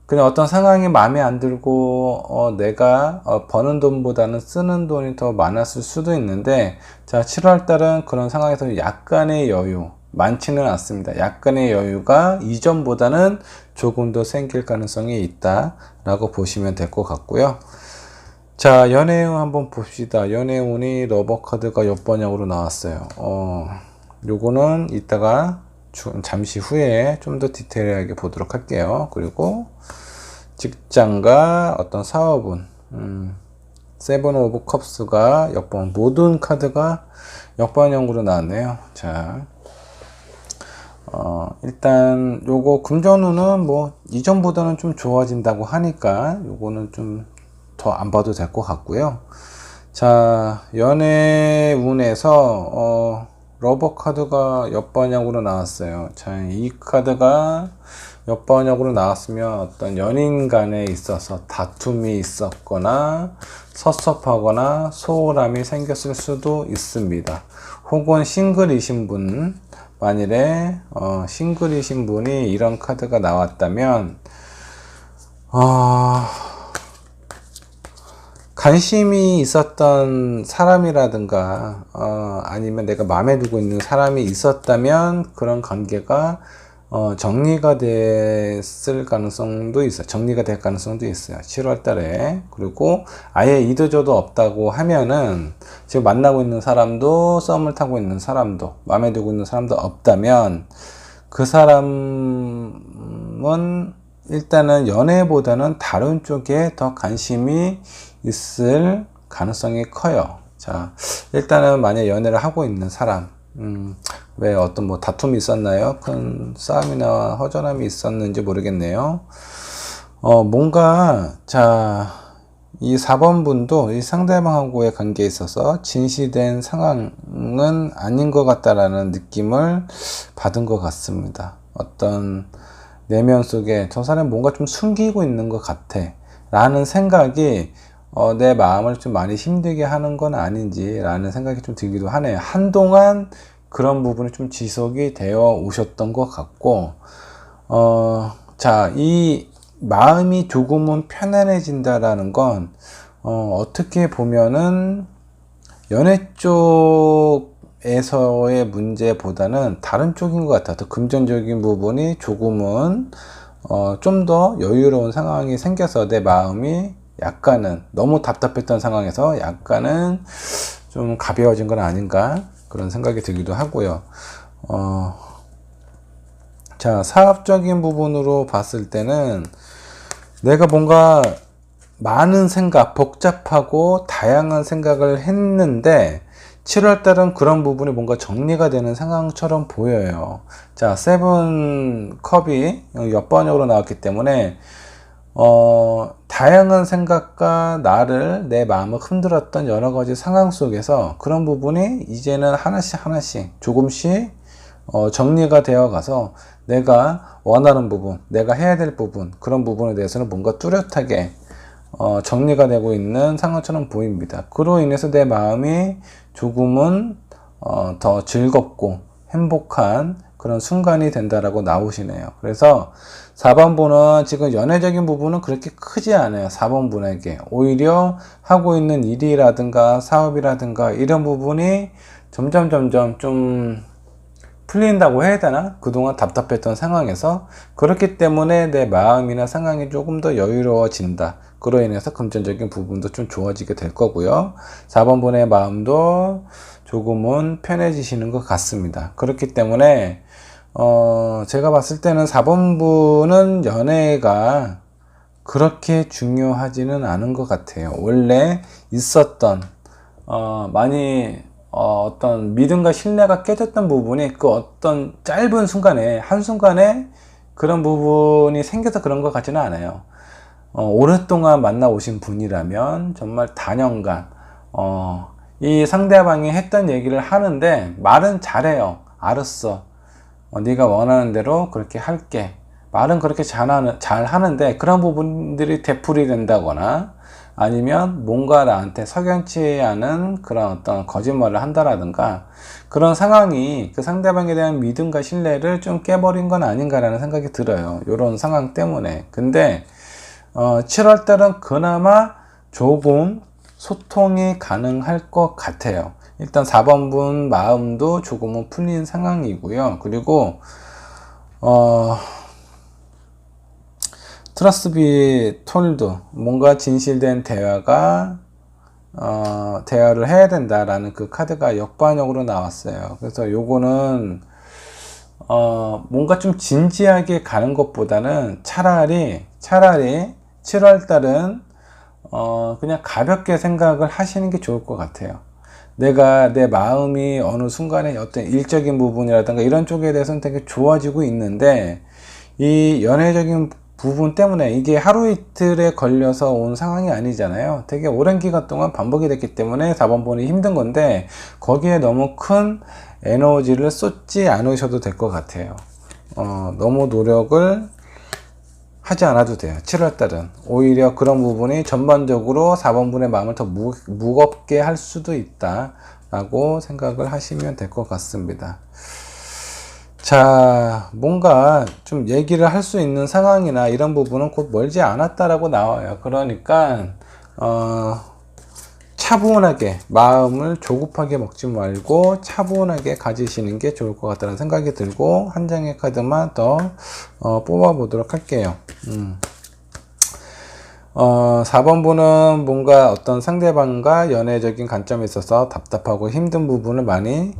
Speaker 1: 그냥 어떤 상황이 마음에 안 들고 내가 버는 돈보다는 쓰는 돈이 더 많았을 수도 있는데 자, 7월달은 그런 상황에서 약간의 여유, 많지는 않습니다. 약간의 여유가 이전보다는 조금 더 생길 가능성이 있다 라고 보시면 될 것 같고요. 자, 연애운 한번 봅시다. 연애운이 러버카드가 역번역으로 나왔어요. 요거는 이따가 잠시 후에 좀 더 디테일하게 보도록 할게요. 그리고 직장과 어떤 사업은 세븐 오브 컵스가 역번, 모든 카드가 역반영으로 나왔네요. 자, 일단 요거 금전운은 뭐 이전보다는 좀 좋아진다고 하니까 요거는 좀 더 안 봐도 될 것 같고요. 자, 연애운에서 러버 카드가 옆번역으로 나왔어요. 자, 이 카드가 옆번역으로 나왔으면 어떤 연인 간에 있어서 다툼이 있었거나 섭섭하거나 소홀함이 생겼을 수도 있습니다. 혹은 싱글이신 분, 만일에 싱글이신 분이 이런 카드가 나왔다면 관심이 있었던 사람이라든가 아니면 내가 마음에 두고 있는 사람이 있었다면 그런 관계가 정리가 됐을 가능성도 있어요. 정리가 될 가능성도 있어요. 7월 달에. 그리고 아예 이도저도 없다고 하면은 지금 만나고 있는 사람도 썸을 타고 있는 사람도 마음에 두고 있는 사람도 없다면 그 사람은 일단은 연애보다는 다른 쪽에 더 관심이 있을 가능성이 커요. 자, 일단은 만약 연애를 하고 있는 사람, 왜 어떤 뭐 다툼이 있었나요? 큰 싸움이나 허전함이 있었는지 모르겠네요. 뭔가, 자, 이 4번 분도 이 상대방하고의 관계에 있어서 진실된 상황은 아닌 것 같다라는 느낌을 받은 것 같습니다. 어떤 내면 속에 저 사람이 뭔가 좀 숨기고 있는 것 같아 라는 생각이 내 마음을 좀 많이 힘들게 하는 건 아닌지 라는 생각이 좀 들기도 하네요. 한동안 그런 부분이 좀 지속이 되어 오셨던 것 같고 자, 이 마음이 조금은 편안해진다라는 건 어떻게 보면은 연애 쪽에서의 문제보다는 다른 쪽인 것 같아요. 더 금전적인 부분이 조금은 좀 더 여유로운 상황이 생겨서 내 마음이 약간은 너무 답답했던 상황에서 약간은 좀 가벼워진 건 아닌가 그런 생각이 들기도 하고요. 자, 사업적인 부분으로 봤을 때는 내가 뭔가 많은 생각, 복잡하고 다양한 생각을 했는데 7월달은 그런 부분이 뭔가 정리가 되는 상황처럼 보여요. 자, 세븐 컵이 옆번역으로 나왔기 때문에 다양한 생각과 나를 내 마음을 흔들었던 여러 가지 상황 속에서 그런 부분이 이제는 하나씩 조금씩 정리가 되어 가서 내가 원하는 부분, 내가 해야 될 부분, 그런 부분에 대해서는 뭔가 뚜렷하게 정리가 되고 있는 상황처럼 보입니다. 그로 인해서 내 마음이 조금은 더 즐겁고 행복한 그런 순간이 된다라고 나오시네요. 그래서 4번 분은 지금 연애적인 부분은 그렇게 크지 않아요. 4번 분에게 오히려 하고 있는 일이라든가 사업이라든가 이런 부분이 점점 좀 풀린다고 해야 되나? 그동안 답답했던 상황에서 그렇기 때문에 내 마음이나 상황이 조금 더 여유로워진다. 그로 인해서 금전적인 부분도 좀 좋아지게 될 거고요. 4번 분의 마음도 조금은 편해지시는 것 같습니다. 그렇기 때문에 제가 봤을 때는 4번 분은 연애가 그렇게 중요하지는 않은 것 같아요. 원래 있었던 많이 어떤 믿음과 신뢰가 깨졌던 부분이 그 어떤 짧은 순간에 한순간에 그런 부분이 생겨서 그런 것 같지는 않아요. 오랫동안 만나 오신 분이라면 정말 다년간 이 상대방이 했던 얘기를 하는데 말은 잘해요. 알았어. 네가 원하는 대로 그렇게 할게. 말은 그렇게 잘 하는데 그런 부분들이 되풀이 된다거나 아니면 뭔가 나한테 석연치 않은 그런 어떤 거짓말을 한다라든가 그런 상황이 그 상대방에 대한 믿음과 신뢰를 좀 깨버린 건 아닌가라는 생각이 들어요. 이런 상황 때문에. 근데 7월달은 그나마 조금 소통이 가능할 것 같아요. 일단 4번 분 마음도 조금은 풀린 상황이고요. 그리고 트러스트 비 톨드 뭔가 진실된 대화가 대화를 해야 된다라는 그 카드가 역반역으로 나왔어요. 그래서 요거는 뭔가 좀 진지하게 가는 것보다는 차라리 7월 달은 그냥 가볍게 생각을 하시는 게 좋을 것 같아요. 내가 내 마음이 어느 순간에 어떤 일적인 부분이라든가 이런 쪽에 대해서는 되게 좋아지고 있는데 이 연애적인 부분 때문에 이게 하루 이틀에 걸려서 온 상황이 아니잖아요. 되게 오랜 기간 동안 반복이 됐기 때문에 4번 보니 힘든 건데 거기에 너무 큰 에너지를 쏟지 않으셔도 될 것 같아요. 너무 노력을 하지 않아도 돼요. 7월달은 오히려 그런 부분이 전반적으로 4번분의 마음을 더 무겁게 할 수도 있다 라고 생각을 하시면 될 것 같습니다. 자, 뭔가 좀 얘기를 할 수 있는 상황이나 이런 부분은 곧 멀지 않았다라고 나와요. 그러니까 차분하게, 마음을 조급하게 먹지 말고 차분하게 가지시는 게 좋을 것 같다는 생각이 들고, 한 장의 카드만 더 뽑아 보도록 할게요. 4번분은 뭔가 어떤 상대방과 연애적인 관점에 있어서 답답하고 힘든 부분을 많이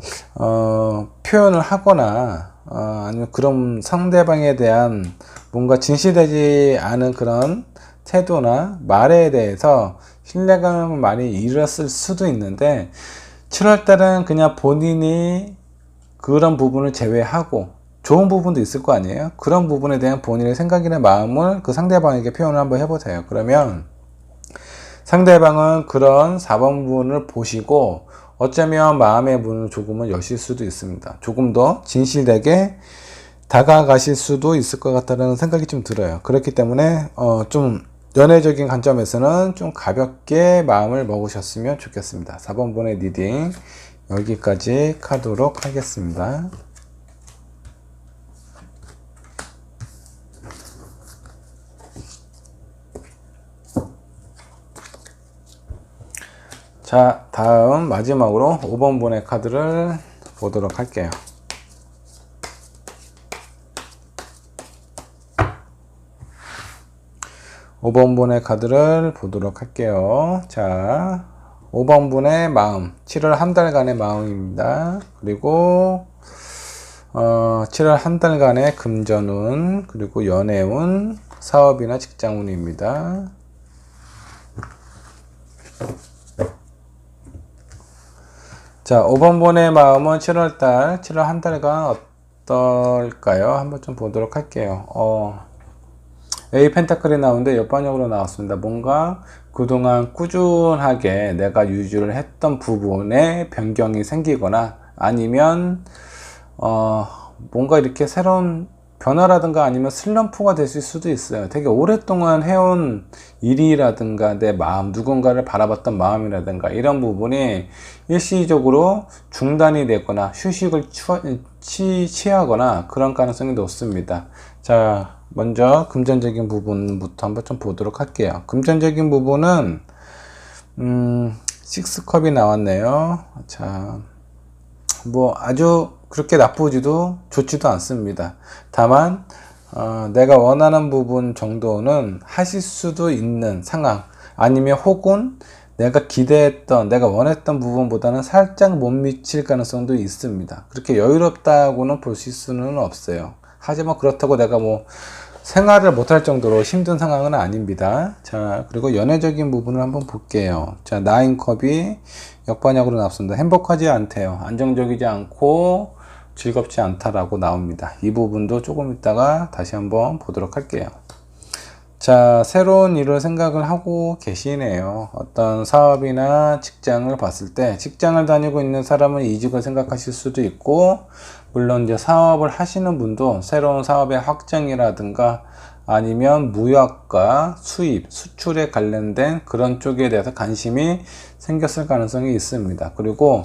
Speaker 1: 표현을 하거나 아니면 그런 상대방에 대한 뭔가 진실되지 않은 그런 태도나 말에 대해서 신뢰감을 많이 잃었을 수도 있는데, 7월달은 그냥 본인이 그런 부분을 제외하고 좋은 부분도 있을 거 아니에요. 그런 부분에 대한 본인의 생각이나 마음을 그 상대방에게 표현을 한번 해보세요. 그러면 상대방은 그런 4번 부분을 보시고 어쩌면 마음의 문을 조금은 여실 수도 있습니다. 조금 더 진실되게 다가가실 수도 있을 것 같다는 생각이 좀 들어요. 그렇기 때문에 좀 연애적인 관점에서는 좀 가볍게 마음을 먹으셨으면 좋겠습니다. 4번 분의 리딩 여기까지 하도록 하겠습니다. 자, 다음 마지막으로 5번 분의 카드를 보도록 할게요. 5번 분의 카드를 보도록 할게요. 자, 5번 분의 마음, 7월 한 달간의 마음입니다. 그리고 7월 한 달간의 금전운, 그리고 연애운, 사업이나 직장운입니다. 자, 5번 분의 마음은 7월 한 달간 어떨까요? 한번 좀 보도록 할게요. A 펜타클이 나오는데 옆반역으로 나왔습니다. 뭔가 그동안 꾸준하게 내가 유지를 했던 부분에 변경이 생기거나 아니면 뭔가 이렇게 새로운 변화라든가 아니면 슬럼프가 됐을 수도 있어요. 되게 오랫동안 해온 일이라든가 내 마음, 누군가를 바라봤던 마음이라든가 이런 부분이 일시적으로 중단이 되거나 휴식을 취하거나 그런 가능성이 높습니다. 자, 먼저 금전적인 부분부터 한번 좀 보도록 할게요. 금전적인 부분은 6컵이 나왔네요. 자, 뭐 아주 그렇게 나쁘지도 좋지도 않습니다. 다만 내가 원하는 부분 정도는 하실 수도 있는 상황, 아니면 혹은 내가 기대했던, 내가 원했던 부분보다는 살짝 못 미칠 가능성도 있습니다. 그렇게 여유롭다고는 보실 수는 없어요. 하지만 그렇다고 내가 뭐 생활을 못할 정도로 힘든 상황은 아닙니다. 자, 그리고 연애적인 부분을 한번 볼게요. 자, 9컵이 역반역으로 나왔습니다. 행복하지 않대요. 안정적이지 않고 즐겁지 않다라고 나옵니다. 이 부분도 조금 이따가 다시 한번 보도록 할게요. 자, 새로운 일을 생각을 하고 계시네요. 어떤 사업이나 직장을 봤을 때 직장을 다니고 있는 사람은 이직을 생각하실 수도 있고, 물론 이제 사업을 하시는 분도 새로운 사업의 확장이라든가 아니면 무역과 수입, 수출에 관련된 그런 쪽에 대해서 관심이 생겼을 가능성이 있습니다. 그리고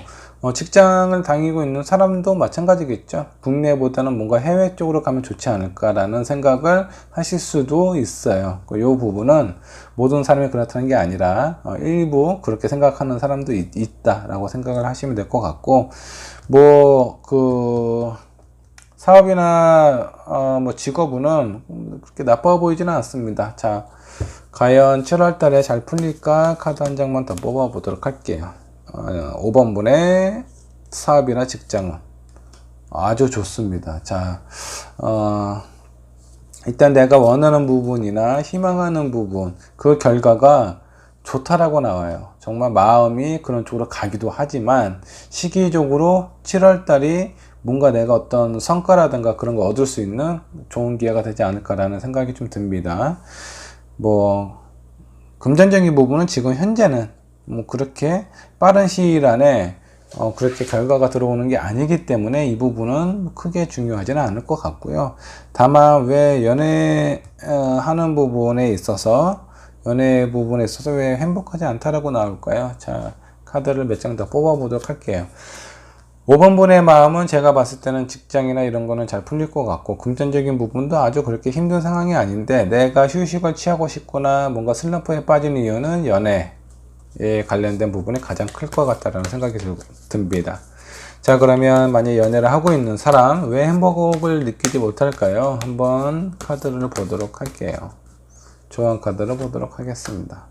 Speaker 1: 직장을 다니고 있는 사람도 마찬가지겠죠. 국내보다는 뭔가 해외 쪽으로 가면 좋지 않을까라는 생각을 하실 수도 있어요. 이 부분은 모든 사람이 그렇다는 게 아니라 일부 그렇게 생각하는 사람도 있다라고 생각을 하시면 될 것 같고, 뭐 사업이나 뭐 직업은 그렇게 나빠 보이지는 않습니다. 자, 과연 7월 달에 잘 풀릴까? 카드 한 장만 더 뽑아 보도록 할게요. 5번 분의 사업이나 직장은 아주 좋습니다. 자, 일단 내가 원하는 부분이나 희망하는 부분, 그 결과가 좋다라고 나와요. 정말 마음이 그런 쪽으로 가기도 하지만 시기적으로 7월 달이 뭔가 내가 어떤 성과라든가 그런 거 얻을 수 있는 좋은 기회가 되지 않을까라는 생각이 좀 듭니다. 뭐 금전적인 부분은 지금 현재는 뭐 그렇게 빠른 시일 안에 그렇게 결과가 들어오는 게 아니기 때문에 이 부분은 크게 중요하지는 않을 것 같고요. 다만 왜 연애하는 부분에 있어서 왜 행복하지 않다라고 나올까요? 자, 카드를 몇 장 더 뽑아 보도록 할게요. 5번 분의 마음은 제가 봤을 때는 직장이나 이런 거는 잘 풀릴 것 같고, 금전적인 부분도 아주 그렇게 힘든 상황이 아닌데, 내가 휴식을 취하고 싶거나 뭔가 슬럼프에 빠진 이유는 연애에 관련된 부분이 가장 클 것 같다라는 생각이 듭니다. 자, 그러면 만약 연애를 하고 있는 사람, 왜 행복을 느끼지 못할까요? 한번 카드를 보도록 할게요. 조언 카드를 보도록 하겠습니다.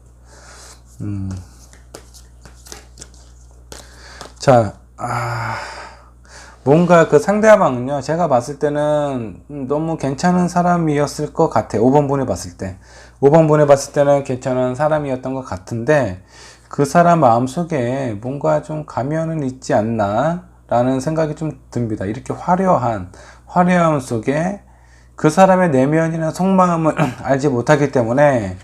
Speaker 1: 자, 뭔가 그 상대방은요, 제가 봤을 때는 너무 괜찮은 사람이었을 것 같아요. 5번 분에 봤을 때. 5번 분에 봤을 때는 괜찮은 사람이었던 것 같은데, 그 사람 마음속에 뭔가 좀 가면은 있지 않나, 라는 생각이 좀 듭니다. 이렇게 화려함 속에 그 사람의 내면이나 속마음을 알지 못하기 때문에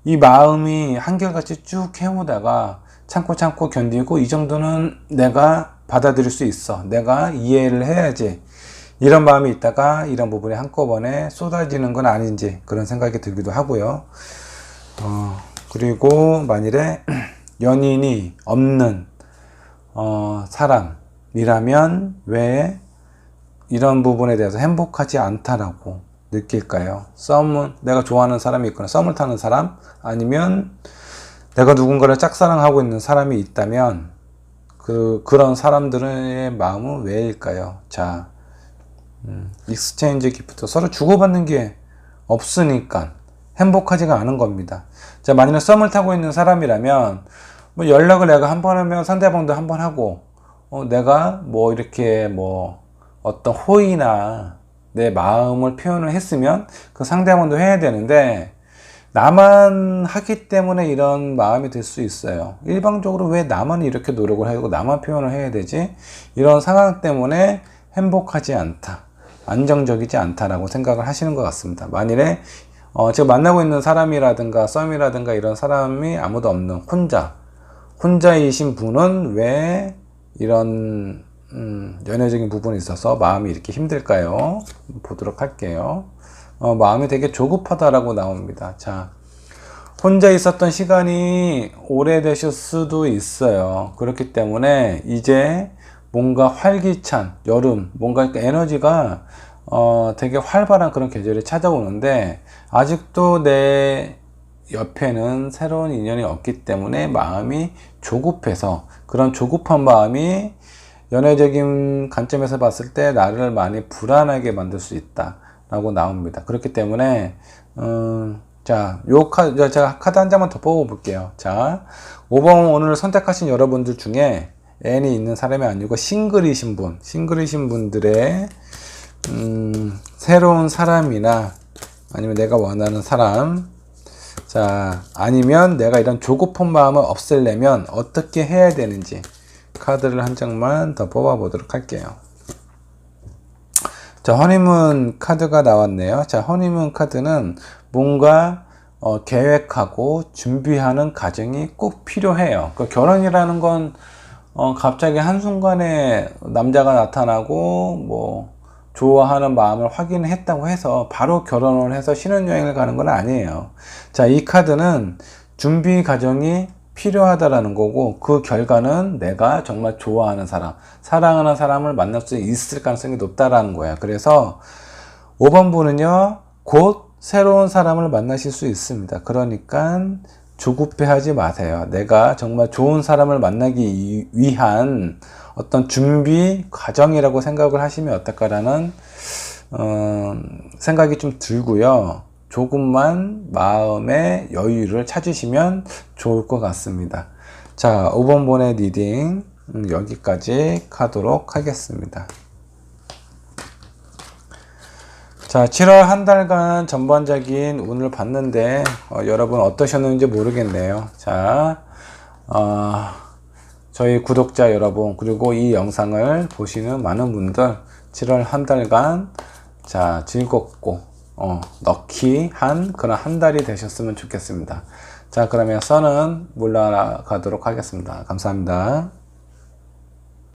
Speaker 1: 이 마음이 한결같이 쭉 해오다가 참고 견디고 이 정도는 내가 받아들일 수 있어. 내가 이해를 해야지. 이런 마음이 있다가 이런 부분이 한꺼번에 쏟아지는 건 아닌지 그런 생각이 들기도 하고요. 그리고 만일에 연인이 없는 사람이라면 왜 이런 부분에 대해서 행복하지 않다라고 느낄까요? 내가 좋아하는 사람이 있거나 썸을 타는 사람, 아니면 내가 누군가를 짝사랑하고 있는 사람이 있다면 그런 사람들의 마음은 왜일까요? 자, 익스체인지 기프트, 서로 주고받는 게 없으니까 행복하지가 않은 겁니다. 자, 만약에 썸을 타고 있는 사람이라면 뭐 연락을 내가 한 번 하면 상대방도 한 번 하고, 내가 뭐 이렇게 뭐 어떤 호의나 내 마음을 표현을 했으면 그 상대방도 해야 되는데, 나만 하기 때문에 이런 마음이 들 수 있어요. 일방적으로 왜 나만 이렇게 노력을 하고 나만 표현을 해야 되지? 이런 상황 때문에 행복하지 않다, 안정적이지 않다라고 생각을 하시는 것 같습니다. 만일에 제가 만나고 있는 사람이라든가 썸이라든가 이런 사람이 아무도 없는 혼자이신 분은 왜 이런 연애적인 부분에 있어서 마음이 이렇게 힘들까요? 보도록 할게요. 마음이 되게 조급하다라고 나옵니다. 자, 혼자 있었던 시간이 오래되실 수도 있어요. 그렇기 때문에 이제 뭔가 활기찬 여름, 뭔가 에너지가 되게 활발한 그런 계절이 찾아오는데, 아직도 내 옆에는 새로운 인연이 없기 때문에 마음이 조급해서, 그런 조급한 마음이 연애적인 관점에서 봤을 때 나를 많이 불안하게 만들 수 있다 라고 나옵니다. 그렇기 때문에 자, 제가 카드 한 장만 더 뽑아 볼게요. 자, 5번 오늘 선택하신 여러분들 중에 애인이 있는 사람이 아니고 싱글이신 분들의 새로운 사람이나 아니면 내가 원하는 사람, 자, 아니면 내가 이런 조급한 마음을 없애려면 어떻게 해야 되는지 카드를 한 장만 더 뽑아 보도록 할게요. 자, 허니문 카드가 나왔네요. 자, 허니문 카드는 뭔가 계획하고 준비하는 과정이 꼭 필요해요. 그 결혼이라는 건 갑자기 한순간에 남자가 나타나고 뭐 좋아하는 마음을 확인했다고 해서 바로 결혼을 해서 신혼여행을 가는 건 아니에요. 자, 이 카드는 준비 과정이 필요하다라는 거고, 그 결과는 내가 정말 좋아하는 사람, 사랑하는 사람을 만날 수 있을 가능성이 높다라는 거예요. 그래서 5번 분은요, 곧 새로운 사람을 만나실 수 있습니다. 그러니까 조급해하지 마세요. 내가 정말 좋은 사람을 만나기 위한 어떤 준비 과정이라고 생각을 하시면 어떨까라는 생각이 좀 들고요. 조금만 마음의 여유를 찾으시면 좋을 것 같습니다. 자, 5번 번의 리딩 여기까지 하도록 하겠습니다. 자, 7월 한 달간 전반적인 운을 봤는데 여러분 어떠셨는지 모르겠네요. 자, 저희 구독자 여러분, 그리고 이 영상을 보시는 많은 분들 7월 한 달간 자 즐겁고 럭키한 그런 한 달이 되셨으면 좋겠습니다. 자, 그러면 선은 물러가도록 하겠습니다. 감사합니다.